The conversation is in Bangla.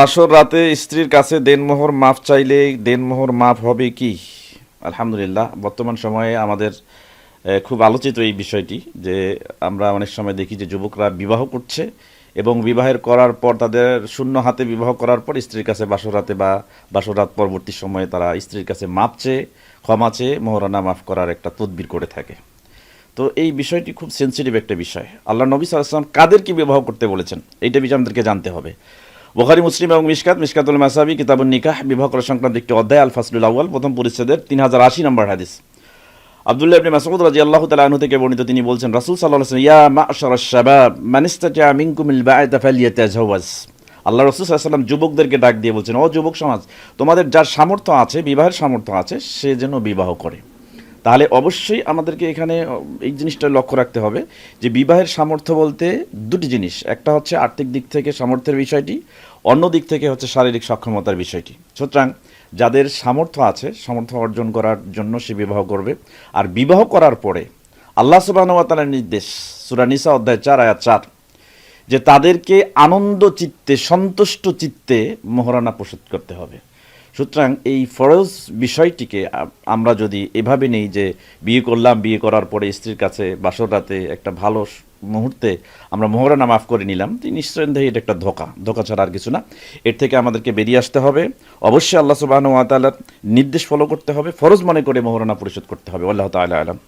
বাসর রাতে স্ত্রীর কাছে দেনমোহর মাফ চাইলে দেনমোহর মাফ হবে কি? আলহামদুলিল্লাহ, বর্তমান সময়ে আমাদের খুব আলোচিত এই বিষয়টি যে আমরা অনেক সময় দেখি যে যুবকরা বিবাহ করছে এবং বিবাহের করার পর তাদের শূন্য হাতে বিবাহ করার পর স্ত্রীর কাছে বাসর রাতে বা বাসর রাত পরবর্তী সময়ে তারা স্ত্রীর কাছে মাপ চেয়ে ক্ষমা চেয়ে মোহরানা মাফ করার একটা তদবির করে থাকে। তো এই বিষয়টি খুব সেন্সিটিভ একটা বিষয়। আল্লাহ নবী সাল্লাল্লাহু আলাইহি ওয়াসাল্লাম কাদেরকে বিবাহ করতে বলেছেন এইটা বিষয় আমাদেরকে জানতে হবে। বুখারী, মুসলিম এবং মিশকাতুল মাসাবি কিতাবুন নিকাহ বিবাহ করা সংক্রান্ত একটি অধ্যায় আল ফাসলুল আউয়াল প্রথম পরিচ্ছেদের 3080 নম্বর হাদিস। আব্দুল্লাহ ইবনে মাসউদ রাদিয়াল্লাহু তাআলা আনহু থেকে বর্ণিত, তিনি বলছেন রাসূল সাল্লাল্লাহু আলাইহি ওয়াসাল্লাম, ইয়া মা'শারাশ শাবাব মান ইসতাতা মিনকুমিল বা'তা ফালইয়াতাজাওয়াজ। আল্লাহ রাসূল সাল্লাল্লাহু আলাইহি ওয়াসাল্লাম যুবকদেরকে ডাক দিয়ে বলছেন, ও যুবক সমাজ, তোমাদের যার সামর্থ্য আছে, বিবাহের সামর্থ্য আছে, সে যেন বিবাহ করে। তাহলে অবশ্যই আমাদেরকে এখানে এই জিনিসটা লক্ষ্য রাখতে হবে যে বিবাহের সামর্থ্য বলতে দুটি জিনিস, একটা হচ্ছে আর্থিক দিক থেকে সামর্থ্যের বিষয়টি, অন্য দিক থেকে হচ্ছে শারীরিক সক্ষমতার বিষয়টি। সুতরাং যাদের সামর্থ্য আছে, সামর্থ্য অর্জন করার জন্য সে বিবাহ করবে। আর বিবাহ করার পরে আল্লাহ সুবহানাহু ওয়া তাআলার নির্দেশ, সূরা নিসা অধ্যায় 4 আয়াত 4, যে তাদেরকে আনন্দ চিত্তে, সন্তুষ্ট চিত্তে মোহরানা পরিশোধ করতে হবে। সুতরাং এই ফরজ বিষয়টিকে আমরা যদি এভাবে নেই যে বিয়ে করলাম, বিয়ে করার পরে স্ত্রীর কাছে বাসর রাতে একটা ভালো মুহূর্তে আমরা মোহরানা মাফ করে নিলাম, নিঃসন্দেহে এটা একটা ধোঁকা ছাড়া আর কিছু না। এর থেকে আমাদেরকে বেরিয়ে আসতে হবে। অবশ্যই আল্লাহ সুবহানাহু ওয়া তাআলার নির্দেশ ফলো করতে হবে, ফরজ মনে করে মোহরানা পরিশোধ করতে হবে। আল্লাহ তাআলা আলাম।